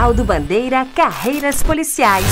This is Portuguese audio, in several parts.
Ronaldo Bandeira, Carreiras Policiais.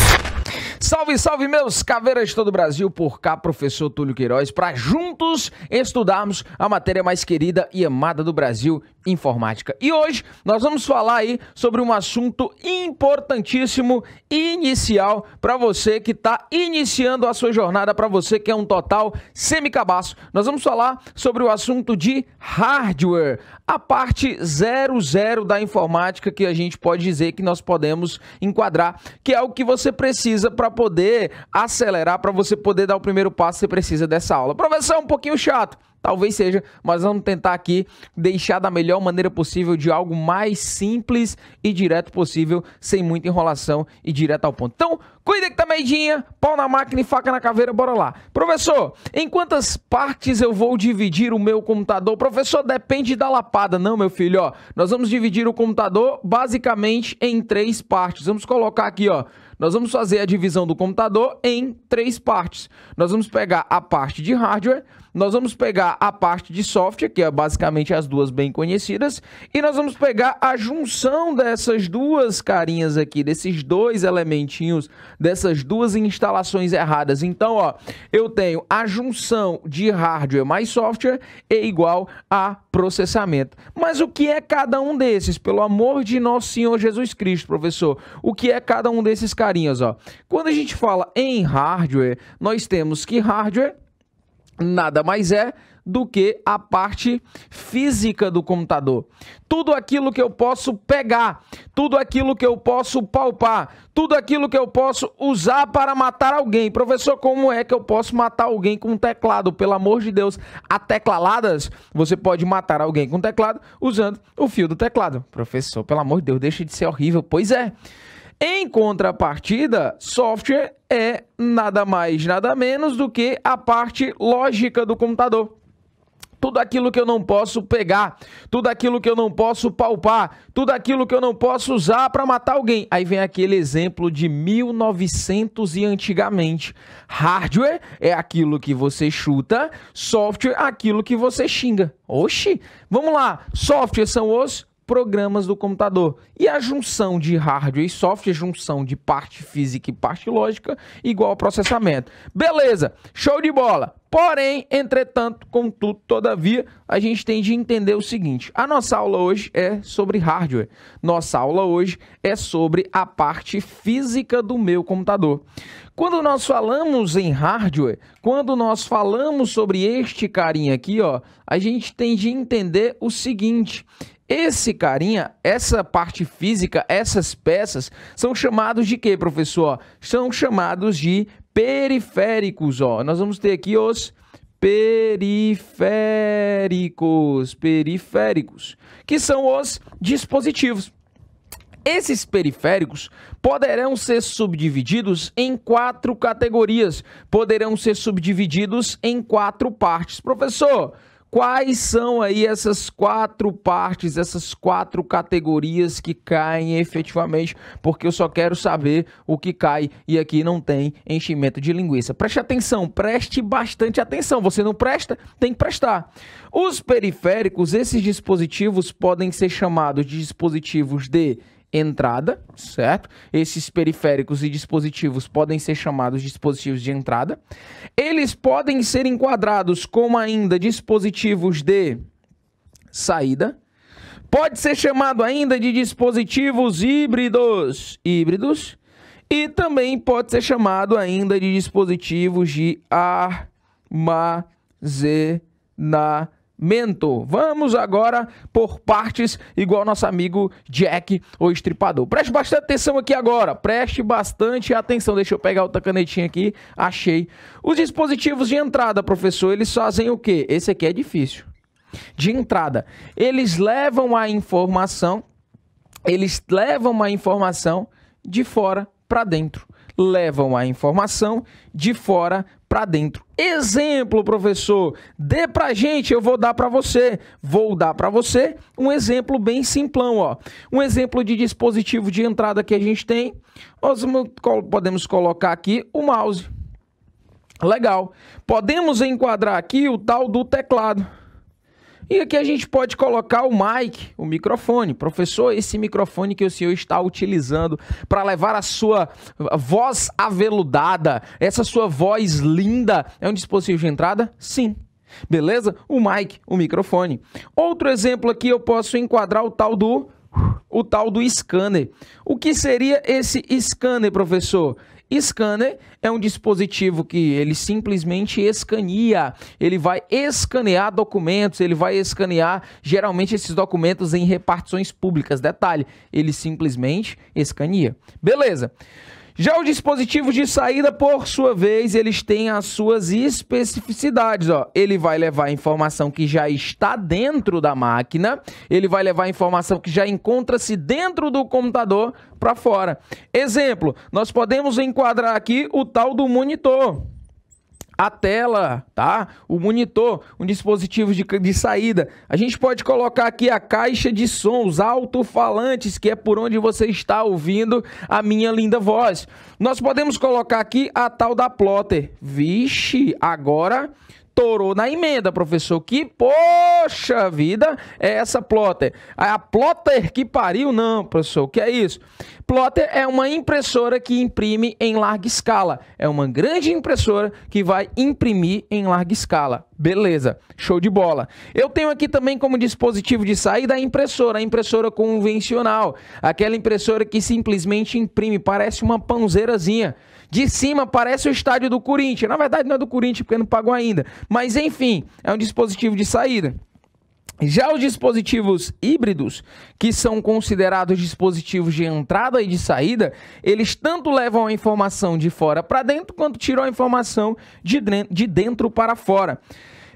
Salve, salve, meus caveiras de todo o Brasil, por cá, professor Túlio Queiroz, para juntos estudarmos a matéria mais querida e amada do Brasil, informática. E hoje nós vamos falar aí sobre um assunto importantíssimo e inicial para você que está iniciando a sua jornada, para você que é um total semicabaço. Nós vamos falar sobre o assunto de hardware, a parte 00 da informática que a gente pode dizer que nós podemos enquadrar, que é o que você precisa para poder acelerar, para você poder dar o primeiro passo, você precisa dessa aula. Professor, é um pouquinho chato. Talvez seja, mas vamos tentar aqui deixar da melhor maneira possível, de algo mais simples e direto possível, sem muita enrolação e direto ao ponto. Então, cuida que tá medinha, pau na máquina e faca na caveira, bora lá. Professor, em quantas partes eu vou dividir o meu computador? Professor, depende da lapada. Não, meu filho, ó, nós vamos dividir o computador basicamente em 3 partes. Vamos colocar aqui, ó. Nós vamos fazer a divisão do computador em 3 partes. Nós vamos pegar a parte de hardware, nós vamos pegar a parte de software, que é basicamente as duas bem conhecidas, e nós vamos pegar a junção dessas duas carinhas aqui, desses 2 elementinhos, dessas 2 instalações erradas. Então, ó, eu tenho a junção de hardware mais software é igual a processamento. Mas o que é cada um desses? Pelo amor de nosso Senhor Jesus Cristo, professor, o que é cada um desses carinhas, ó? Quando a gente fala em hardware, nós temos que hardware nada mais é do que a parte física do computador. Tudo aquilo que eu posso pegar, tudo aquilo que eu posso palpar, tudo aquilo que eu posso usar para matar alguém. Professor, como é que eu posso matar alguém com um teclado? Pelo amor de Deus, a teclaladas, você pode matar alguém com teclado usando o fio do teclado. Professor, pelo amor de Deus, deixa de ser horrível. Pois é. Em contrapartida, software é nada mais, nada menos do que a parte lógica do computador. Tudo aquilo que eu não posso pegar, tudo aquilo que eu não posso palpar, tudo aquilo que eu não posso usar para matar alguém. Aí vem aquele exemplo de 1900 e antigamente. Hardware é aquilo que você chuta, software é aquilo que você xinga. Oxi, vamos lá, software são os programas do computador. E a junção de hardware e software, junção de parte física e parte lógica, igual ao processamento. Beleza, show de bola. Porém, entretanto, contudo, todavia, a gente tem de entender o seguinte. A nossa aula hoje é sobre hardware. Nossa aula hoje é sobre a parte física do meu computador. Quando nós falamos em hardware, quando nós falamos sobre este carinha aqui, ó, a gente tem de entender o seguinte. Esse carinha, essa parte física, essas peças, são chamados de quê, professor? São chamados de periféricos, ó. Nós vamos ter aqui os periféricos, que são os dispositivos. Esses periféricos poderão ser subdivididos em 4 categorias, poderão ser subdivididos em 4 partes. Professor, quais são aí essas 4 partes, essas 4 categorias que caem efetivamente? Porque eu só quero saber o que cai e aqui não tem enchimento de linguiça. Preste atenção, preste bastante atenção. Você não presta? Tem que prestar. Os periféricos, esses dispositivos podem ser chamados de dispositivos de entrada, certo? Esses periféricos e dispositivos podem ser chamados de dispositivos de entrada. Eles podem ser enquadrados como ainda dispositivos de saída. Pode ser chamado ainda de dispositivos híbridos. E também pode ser chamado ainda de dispositivos de armazenamento. Vamos agora por partes, igual nosso amigo Jack, o estripador. Preste bastante atenção aqui agora, preste bastante atenção. Deixa eu pegar outra canetinha aqui, achei. Os dispositivos de entrada, professor, eles fazem o quê? Esse aqui é difícil. De entrada, eles levam a informação de fora para dentro. Levam a informação de fora para dentro. Exemplo, professor, dê pra gente, eu vou dar para você. Vou dar para você um exemplo bem simplão, ó. Um exemplo de dispositivo de entrada que a gente tem. Nós podemos colocar aqui o mouse. Legal. Podemos enquadrar aqui o tal do teclado. E aqui a gente pode colocar o mic, o microfone. Professor, esse microfone que o senhor está utilizando para levar a sua voz aveludada, essa sua voz linda, é um dispositivo de entrada? Sim. Beleza? O mic, o microfone. Outro exemplo aqui eu posso enquadrar o tal do scanner. O que seria esse scanner, professor? Scanner é um dispositivo que ele simplesmente escaneia, ele vai escanear documentos, ele vai escanear geralmente esses documentos em repartições públicas. Detalhe, ele simplesmente escaneia. Beleza. Já o dispositivo de saída, por sua vez, eles têm as suas especificidades. Ó. Ele vai levar a informação que já está dentro da máquina, ele vai levar a informação que já encontra-se dentro do computador para fora. Exemplo, nós podemos enquadrar aqui o tal do monitor. A tela, tá? O monitor, um dispositivo de saída. A gente pode colocar aqui a caixa de som, os alto-falantes, que é por onde você está ouvindo a minha linda voz. Nós podemos colocar aqui a tal da plotter. Vixe, agora torou na emenda, professor. Que poxa vida é essa plotter? A plotter que pariu? Não, professor. O que é isso? Plotter é uma impressora que imprime em larga escala. É uma grande impressora que vai imprimir em larga escala. Beleza, show de bola. Eu tenho aqui também como dispositivo de saída a impressora convencional. Aquela impressora que simplesmente imprime, parece uma pãozeirazinha. De cima parece o estádio do Corinthians. Na verdade não é do Corinthians porque não pagou ainda. Mas enfim, é um dispositivo de saída. Já os dispositivos híbridos, que são considerados dispositivos de entrada e de saída, eles tanto levam a informação de fora para dentro, quanto tiram a informação de dentro para fora.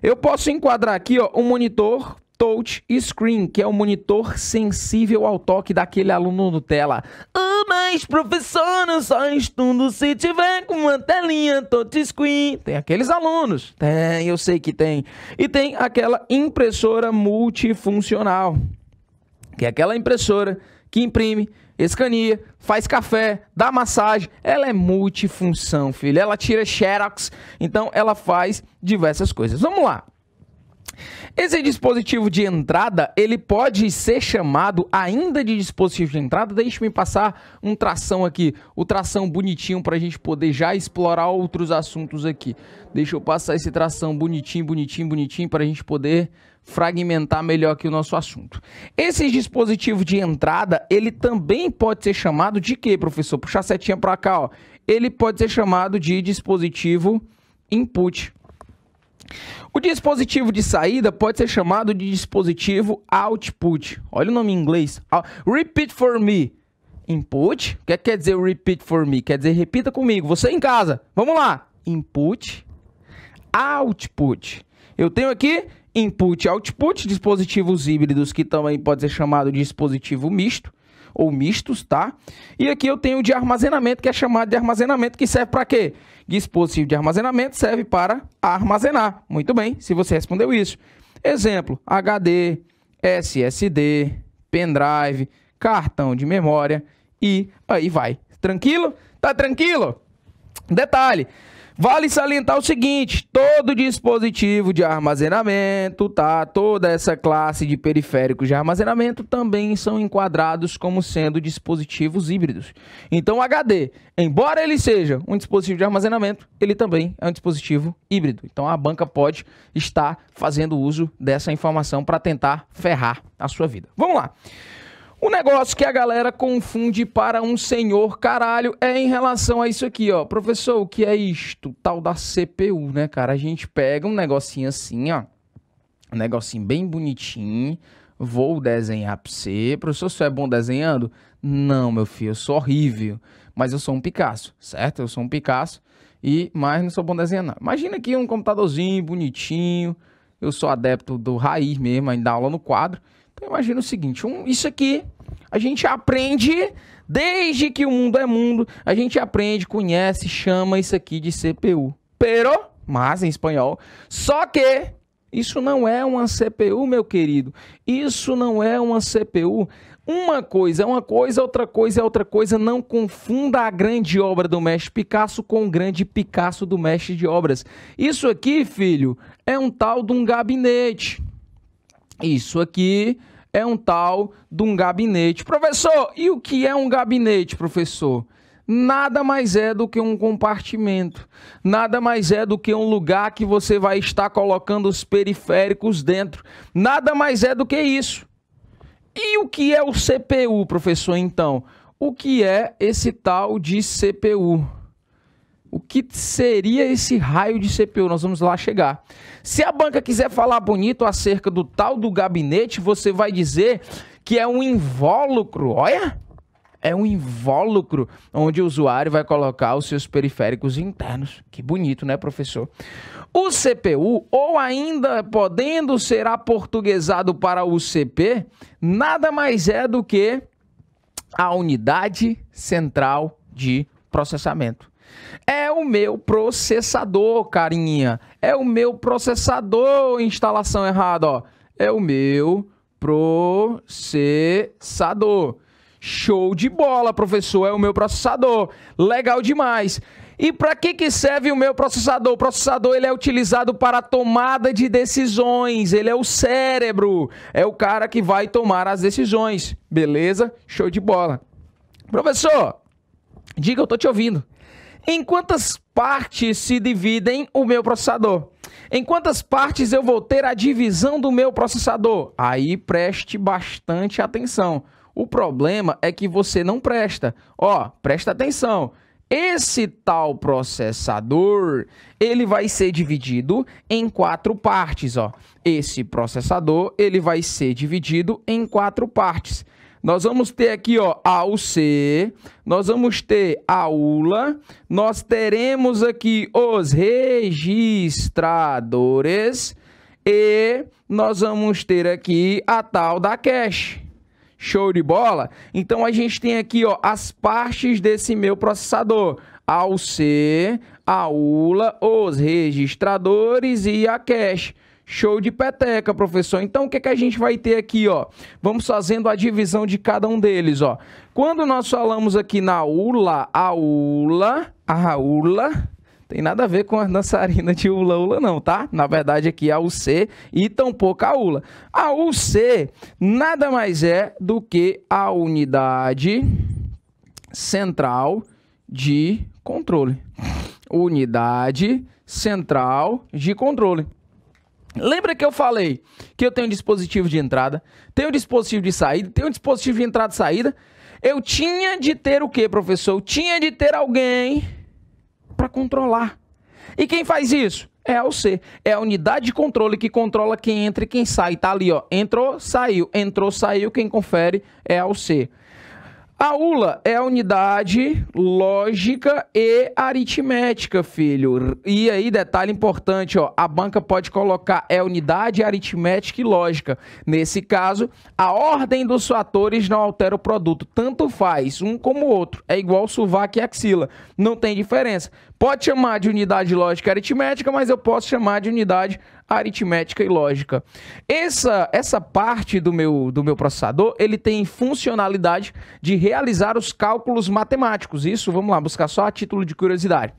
Eu posso enquadrar aqui ó, um monitor touch screen, que é o monitor sensível ao toque daquele aluno Nutella. Mas professor, eu só estudo se tiver com uma telinha touch screen. Tem aqueles alunos? Tem, eu sei que tem. E tem aquela impressora multifuncional, que é aquela impressora que imprime, escaneia, faz café, dá massagem. Ela é multifunção, filho. Ela tira xerox, então ela faz diversas coisas. Vamos lá. Esse dispositivo de entrada, ele pode ser chamado ainda de dispositivo de entrada. Deixa-me passar um tração aqui, o tração bonitinho para a gente poder já explorar outros assuntos aqui. Deixa eu passar esse tração bonitinho para a gente poder fragmentar melhor aqui o nosso assunto. Esse dispositivo de entrada, ele também pode ser chamado de quê, professor? Puxa a setinha para cá, ó. Ele pode ser chamado de dispositivo input. O dispositivo de saída pode ser chamado de dispositivo output. Olha o nome em inglês. Repeat for me. Input. O que quer dizer repeat for me? Quer dizer repita comigo. Você em casa. Vamos lá. Input. Output. Eu tenho aqui input e output, dispositivos híbridos que também pode ser chamado de dispositivo misto ou mistos, tá? E aqui eu tenho o de armazenamento, que é chamado de armazenamento, que serve para quê? Dispositivo de armazenamento serve para armazenar. Muito bem, se você respondeu isso. Exemplo, HD, SSD, pendrive, cartão de memória e aí vai. Tranquilo? Tá tranquilo? Detalhe, vale salientar o seguinte, todo dispositivo de armazenamento, tá? Toda essa classe de periféricos de armazenamento também são enquadrados como sendo dispositivos híbridos. Então o HD, embora ele seja um dispositivo de armazenamento, ele também é um dispositivo híbrido. Então a banca pode estar fazendo uso dessa informação para tentar ferrar a sua vida. Vamos lá. O negócio que a galera confunde para um senhor caralho é em relação a isso aqui, ó. Professor, o que é isto? Tal da CPU, né, cara? A gente pega um negocinho assim, ó. Um negocinho bem bonitinho. Vou desenhar pra você. Professor, você é bom desenhando? Não, meu filho, eu sou horrível. Mas eu sou um Picasso, certo? Eu sou um Picasso, mas não sou bom desenhando, não. Imagina aqui um computadorzinho bonitinho. Eu sou adepto do raiz mesmo, ainda dá aula no quadro. Então imagina o seguinte, isso aqui a gente aprende desde que o mundo é mundo, a gente aprende, conhece, chama isso aqui de CPU. Pero, mas em espanhol, só que isso não é uma CPU, meu querido. Isso não é uma CPU. Uma coisa é uma coisa, outra coisa é outra coisa. Não confunda a grande obra do mestre Picasso com o grande Picasso do mestre de obras. Isso aqui, filho, é um tal de um gabinete. Isso aqui é um tal de um gabinete. Professor, e o que é um gabinete, professor? Nada mais é do que um compartimento. Nada mais é do que um lugar que você vai estar colocando os periféricos dentro. Nada mais é do que isso. E o que é o CPU, professor, então? O que é esse tal de CPU? O que seria esse raio de CPU? Nós vamos lá chegar. Se a banca quiser falar bonito acerca do tal do gabinete, você vai dizer que é um invólucro. Olha! É um invólucro onde o usuário vai colocar os seus periféricos internos. Que bonito, né, professor? O CPU, ou ainda podendo ser aportuguesado para o CP, nada mais é do que a unidade central de processamento. É o meu processador, carinha. É o meu processador, instalação errada, ó. É o meu processador. Show de bola, professor. É o meu processador. Legal demais. E para que serve o meu processador? O processador ele é utilizado para a tomada de decisões. Ele é o cérebro. É o cara que vai tomar as decisões. Beleza? Show de bola. Professor, diga, eu tô te ouvindo. Em quantas partes se dividem o meu processador? Em quantas partes eu vou ter a divisão do meu processador? Aí preste bastante atenção. O problema é que você não presta. Ó, presta atenção. Esse tal processador, ele vai ser dividido em 4 partes, ó. Esse processador, ele vai ser dividido em 4 partes. Nós vamos ter aqui, ó, a UC, nós vamos ter a ULA, nós teremos aqui os registradores e nós vamos ter aqui a tal da cache. Show de bola? Então, a gente tem aqui, ó, as partes desse meu processador. A UC, a ULA, os registradores e a cache. Show de peteca, professor. Então, o que a gente vai ter aqui, ó? Vamos fazendo a divisão de cada um deles, ó. Quando nós falamos aqui na ULA, a ULA tem nada a ver com a dançarina de ula-ula não, tá? Na verdade, aqui é a UC e tampouco a ULA. A UC nada mais é do que a unidade central de controle. Unidade central de controle. Lembra que eu falei que eu tenho um dispositivo de entrada, tenho um dispositivo de saída, tenho um dispositivo de entrada e saída? Eu tinha de ter o quê, professor? Eu tinha de ter alguém para controlar. E quem faz isso? É a UC. É a unidade de controle que controla quem entra e quem sai. Tá ali, ó. Entrou, saiu. Entrou, saiu. Quem confere é a UC. A ULA é a unidade lógica e aritmética, filho. E aí, detalhe importante, ó, a banca pode colocar unidade aritmética e lógica. Nesse caso, a ordem dos fatores não altera o produto. Tanto faz, um como o outro. É igual sovaco e axila. Não tem diferença. Pode chamar de unidade lógica e aritmética, mas eu posso chamar de unidade aritmética e lógica. Essa parte do meu processador, ele tem funcionalidade de realizar os cálculos matemáticos. Isso, vamos lá, buscar só a título de curiosidade.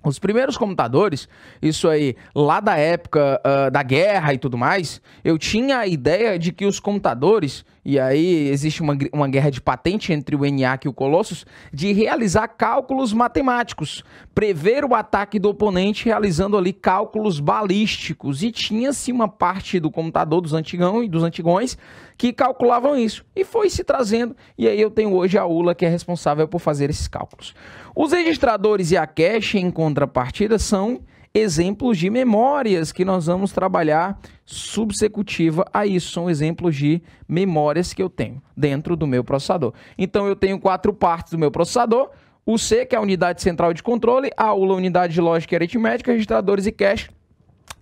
Os primeiros computadores, isso aí, lá da época da guerra e tudo mais, eu tinha a ideia de que os computadores, e aí existe uma guerra de patente entre o ENIAC e o Colossus, de realizar cálculos matemáticos, prever o ataque do oponente realizando ali cálculos balísticos. E tinha-se uma parte do computador dos antigões que calculavam isso. E foi se trazendo, e aí eu tenho hoje a ULA que é responsável por fazer esses cálculos. Os registradores e a cache, em contrapartida, são exemplos de memórias que nós vamos trabalhar subsecutiva a isso. São exemplos de memórias que eu tenho dentro do meu processador. Então, eu tenho 4 partes do meu processador. O C, que é a unidade central de controle, a ULA, unidade de lógica e aritmética, registradores e cache,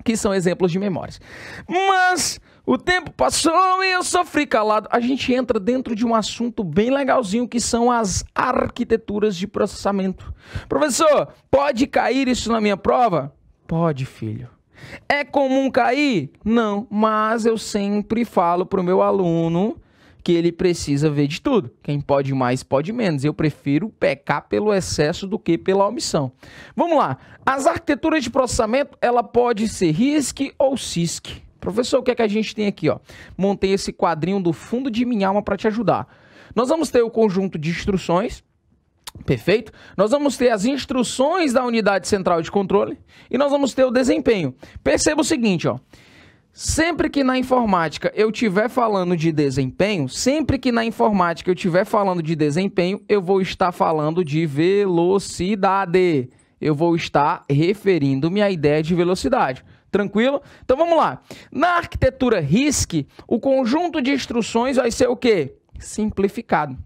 que são exemplos de memórias. Mas o tempo passou e eu sofri calado. A gente entra dentro de um assunto bem legalzinho, que são as arquiteturas de processamento. Professor, pode cair isso na minha prova? Pode, filho. É comum cair? Não, mas eu sempre falo para o meu aluno que ele precisa ver de tudo. Quem pode mais, pode menos. Eu prefiro pecar pelo excesso do que pela omissão. Vamos lá. As arquiteturas de processamento, ela pode ser RISC ou CISC. Professor, o que é que a gente tem aqui, ó? Montei esse quadrinho do fundo de minha alma para te ajudar. Nós vamos ter o conjunto de instruções, perfeito? Nós vamos ter as instruções da unidade central de controle e nós vamos ter o desempenho. Perceba o seguinte, ó. Sempre que na informática eu estiver falando de desempenho, eu vou estar falando de velocidade. Eu vou estar referindo-me à ideia de velocidade. Tranquilo? Então vamos lá. Na arquitetura RISC, o conjunto de instruções vai ser o quê? Simplificado.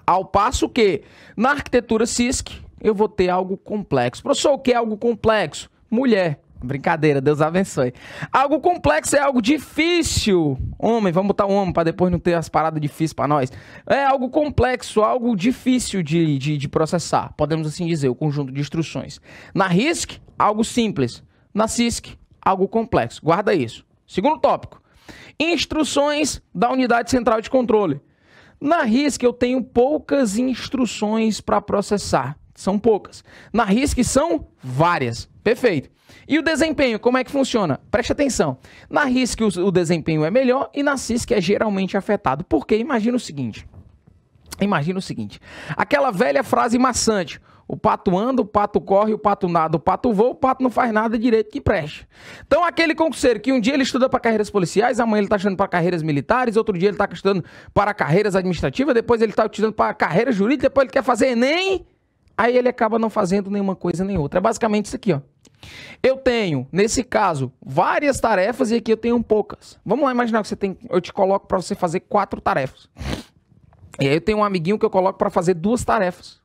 Ao passo que na arquitetura CISC eu vou ter algo complexo. Professor, o que é algo complexo? Mulher. Brincadeira, Deus abençoe. Algo complexo é algo difícil. Homem, vamos botar um homem para depois não ter as paradas difíceis para nós. É algo complexo, algo difícil de processar. Podemos assim dizer, o conjunto de instruções. Na RISC, algo simples. Na CISC, algo complexo. Guarda isso. Segundo tópico. Instruções da unidade central de controle. Na RISC eu tenho poucas instruções para processar. São poucas. Na RISC são várias. Perfeito. E o desempenho, como é que funciona? Preste atenção. Na RISC o desempenho é melhor e na CISC é geralmente afetado. Por quê? Imagina o seguinte. Aquela velha frase maçante. O pato anda, o pato corre, o pato nada, o pato voa, o pato não faz nada direito que preste. Então aquele concurseiro que um dia ele estuda para carreiras policiais, amanhã ele está estudando para carreiras militares, outro dia ele está estudando para carreiras administrativas, depois ele está estudando para carreira jurídica, depois ele quer fazer ENEM, aí ele acaba não fazendo nenhuma coisa nem outra. É basicamente isso aqui, ó. Eu tenho, nesse caso, várias tarefas e aqui eu tenho poucas. Vamos lá imaginar que eu te coloco para você fazer 4 tarefas. E aí eu tenho um amiguinho que eu coloco para fazer 2 tarefas.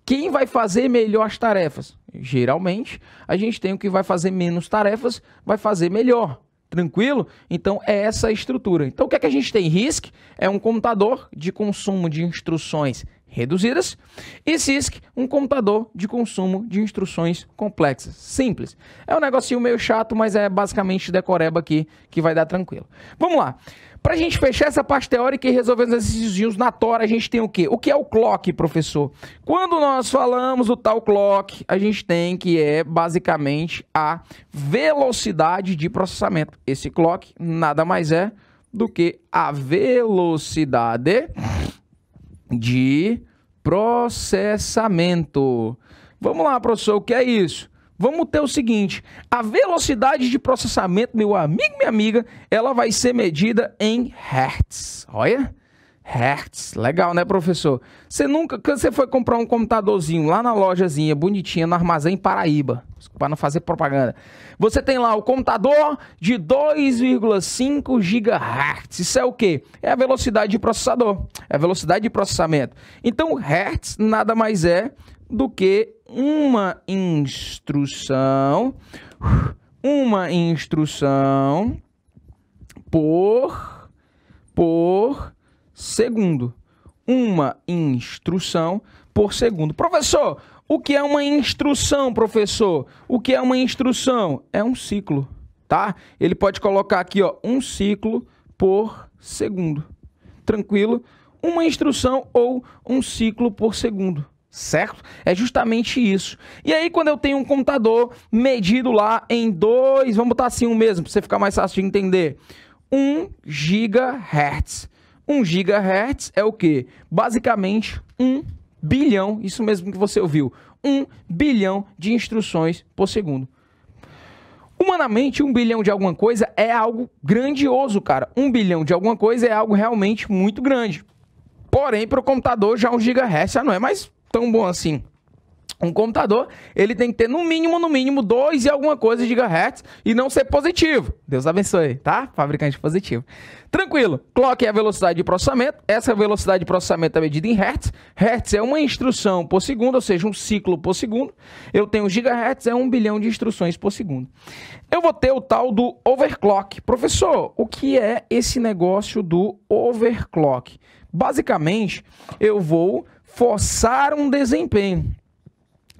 Quem vai fazer melhor as tarefas? Geralmente, a gente tem o que vai fazer menos tarefas, vai fazer melhor. Tranquilo? Então, é essa a estrutura. Então, o que é que a gente tem? RISC é um computador de consumo de instruções reduzidas e CISC, um computador de consumo de instruções complexas. Simples. É um negocinho meio chato, mas é basicamente decoreba aqui que vai dar tranquilo. Vamos lá. Para a gente fechar essa parte teórica e resolver os exercícios na tora, a gente tem o quê? O que é o clock, professor? Quando nós falamos do tal clock, a gente tem que é basicamente a velocidade de processamento. Esse clock nada mais é do que a velocidade de processamento. Vamos lá, professor, o que é isso? Vamos ter o seguinte, a velocidade de processamento, meu amigo e minha amiga, ela vai ser medida em Hertz. Olha, Hertz, legal, né, professor? Quando você foi comprar um computadorzinho lá na lojazinha, bonitinha, no Armazém Paraíba, para não fazer propaganda, você tem lá o computador de 2,5 GHz. Isso é o quê? É a velocidade de processador, é a velocidade de processamento. Então, Hertz nada mais é do que uma instrução por segundo. Uma instrução por segundo. Professor, o que é uma instrução, professor? O que é uma instrução? É um ciclo, tá? Ele pode colocar aqui, ó, um ciclo por segundo. Tranquilo? Uma instrução ou um ciclo por segundo. Certo? É justamente isso. E aí, quando eu tenho um computador medido lá em 2, vamos botar assim um mesmo, para você ficar mais fácil de entender. 1 GHz. 1 GHz é o quê? Basicamente, 1 bilhão, isso mesmo que você ouviu, 1 bilhão de instruções por segundo. Humanamente, 1 bilhão de alguma coisa é algo grandioso, cara. 1 bilhão de alguma coisa é algo realmente muito grande. Porém, para o computador, já 1 GHz já não é mais tão bom assim. Um computador, ele tem que ter no mínimo 2 e alguma coisa de gigahertz e não ser positivo. Deus abençoe, tá? Fabricante positivo. Tranquilo. Clock é a velocidade de processamento. Essa velocidade de processamento é medida em hertz. Hertz é uma instrução por segundo, ou seja, um ciclo por segundo. Eu tenho gigahertz, é 1 bilhão de instruções por segundo. Eu vou ter o tal do overclock. Professor, o que é esse negócio do overclock? Basicamente, eu vou forçar um desempenho.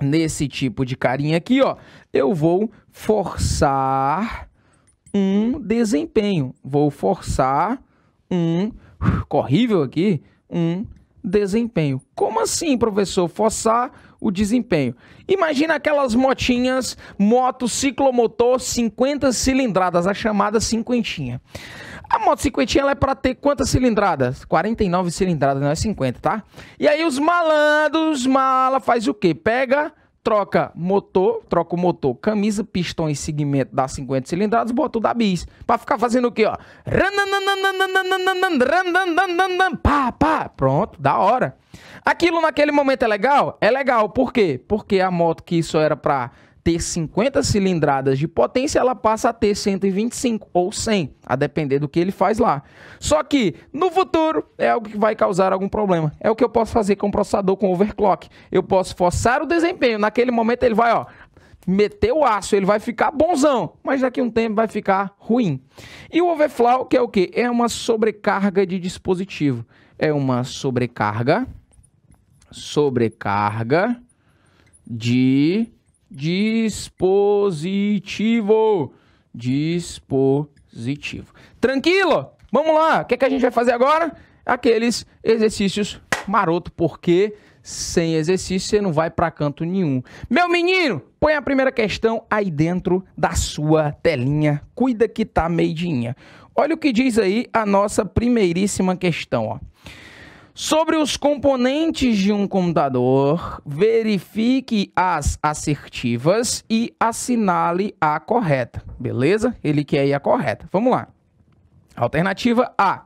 Nesse tipo de carinha aqui, ó, eu vou forçar um desempenho. Vou forçar um, horrível aqui, um desempenho. Como assim, professor? Forçar o desempenho. Imagina aquelas motinhas, moto ciclomotor 50 cilindradas, a chamada cinquentinha. A moto cinquentinha ela é para ter quantas cilindradas? 49 cilindradas, não é 50, tá? E aí os malandros, mala, faz o quê? Pega, troca o motor, camisa, pistão e segmento das 50 cilindradas, bota o da bis. Pra ficar fazendo o quê, ó? Pá, pá. Pronto, da hora. Aquilo naquele momento é legal? É legal, por quê? Porque a moto que isso era pra ter 50 cilindradas de potência, ela passa a ter 125 ou 100, a depender do que ele faz lá. Só que, no futuro, é algo que vai causar algum problema. É o que eu posso fazer com o processador, com overclock. Eu posso forçar o desempenho. Naquele momento ele vai, ó, meter o aço, ele vai ficar bonzão, mas daqui a um tempo vai ficar ruim. E o overflow, que é o quê? É uma sobrecarga de dispositivo. É uma sobrecarga de dispositivo. Tranquilo? Vamos lá. O que é que a gente vai fazer agora? Aqueles exercícios maroto, porque sem exercício você não vai para canto nenhum. Meu menino, põe a primeira questão aí dentro da sua telinha. Cuida que tá meidinha. Olha o que diz aí a nossa primeiríssima questão, ó. Sobre os componentes de um computador, verifique as assertivas e assinale a correta. Beleza? Ele quer ir a correta. Vamos lá. Alternativa A.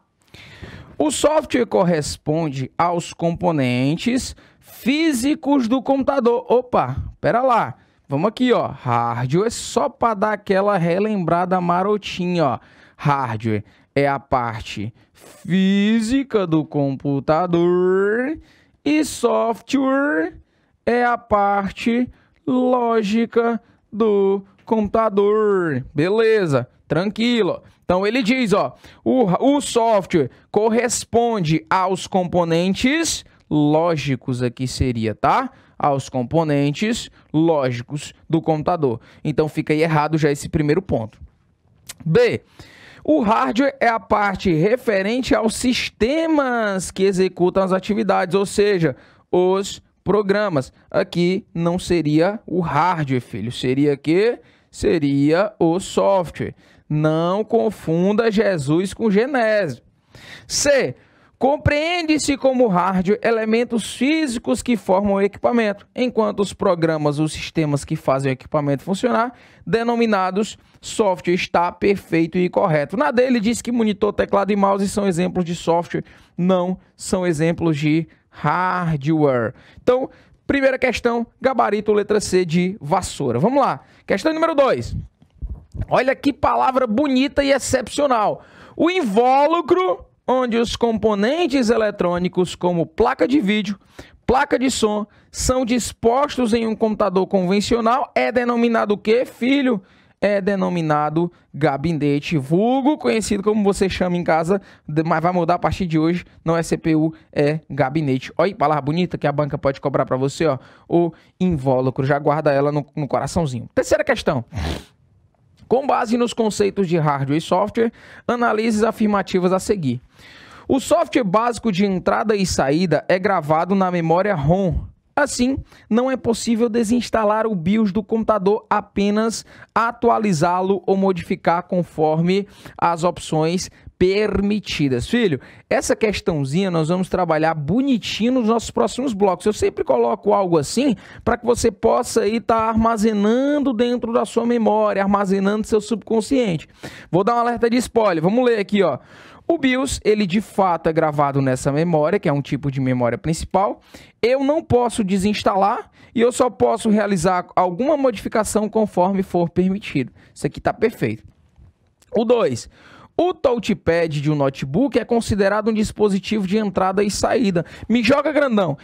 O software corresponde aos componentes físicos do computador. Opa, pera lá. Vamos aqui, ó. Hardware, só para dar aquela relembrada marotinha, ó. Hardware é a parte física do computador e software é a parte lógica do computador. Beleza, tranquilo. Então ele diz, ó, o software corresponde aos componentes lógicos aqui seria, tá? Aos componentes lógicos do computador. Então fica aí errado já esse primeiro ponto. B. O hardware é a parte referente aos sistemas que executam as atividades, ou seja, os programas. Aqui não seria o hardware, filho. Seria que? Seria o software. Não confunda Jesus com Genésio. C. Compreende-se como hardware elementos físicos que formam o equipamento, enquanto os programas, os sistemas que fazem o equipamento funcionar, denominados software, está perfeito e correto. Na dele diz que monitor, teclado e mouse são exemplos de software, não são exemplos de hardware. Então, primeira questão, gabarito letra C de vassoura. Vamos lá. Questão número 2. Olha que palavra bonita e excepcional. O invólucro, onde os componentes eletrônicos como placa de vídeo, placa de som, são dispostos em um computador convencional, é denominado o quê, filho? É denominado gabinete, vulgo, conhecido como você chama em casa, mas vai mudar a partir de hoje, não é CPU, é gabinete. Olha que palavra bonita que a banca pode cobrar para você, ó, o invólucro, já guarda ela no coraçãozinho. Terceira questão. Com base nos conceitos de hardware e software, analise as afirmativas a seguir. O software básico de entrada e saída é gravado na memória ROM. Assim, não é possível desinstalar o BIOS do computador, apenas atualizá-lo ou modificar conforme as opções permitidas. Filho, essa questãozinha nós vamos trabalhar bonitinho nos nossos próximos blocos. Eu sempre coloco algo assim para que você possa estar armazenando dentro da sua memória, armazenando seu subconsciente. Vou dar um alerta de spoiler. Vamos ler aqui, ó. O BIOS, ele de fato é gravado nessa memória, que é um tipo de memória principal. Eu não posso desinstalar e eu só posso realizar alguma modificação conforme for permitido. Isso aqui está perfeito. O 2. O touchpad de um notebook é considerado um dispositivo de entrada e saída. Me joga grandão,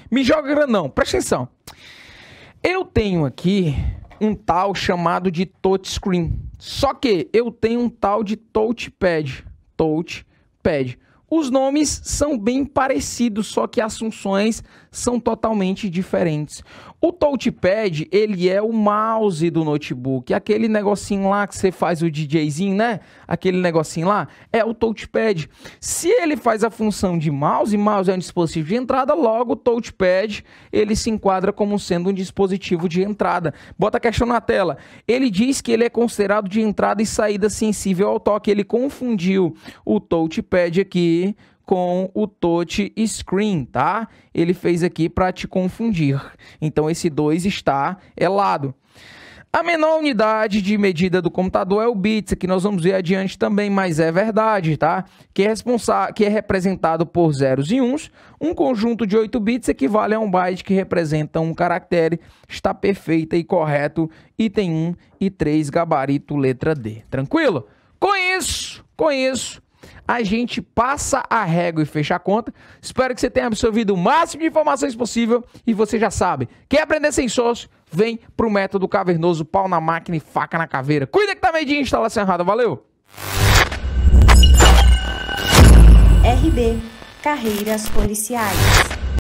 presta atenção. Eu tenho aqui um tal chamado de touchscreen. Só que eu tenho um tal de touchpad. Os nomes são bem parecidos, só que as funções são totalmente diferentes. O touchpad, ele é o mouse do notebook, aquele negocinho lá que você faz o DJzinho, né? Aquele negocinho lá é o touchpad. Se ele faz a função de mouse, mouse é um dispositivo de entrada, logo o touchpad, ele se enquadra como sendo um dispositivo de entrada. Bota a questão na tela. Ele diz que ele é considerado de entrada e saída sensível ao toque. Ele confundiu o touchpad aqui com o touch screen, tá? Ele fez aqui para te confundir. Então esse 2 está elado. A menor unidade de medida do computador é o bits, que nós vamos ver adiante também, mas é verdade, tá? Que é representado por zeros e uns. Um conjunto de 8 bits equivale a um byte que representa um caractere. Está perfeita e correto. Item 1 e 3, gabarito letra D. Tranquilo? Com isso, a gente passa a régua e fecha a conta. Espero que você tenha absorvido o máximo de informações possível. E você já sabe, quer aprender sem sócio? Vem pro método cavernoso, pau na máquina e faca na caveira. Cuida que tá meio de instalação errada, valeu! RB Carreiras Policiais.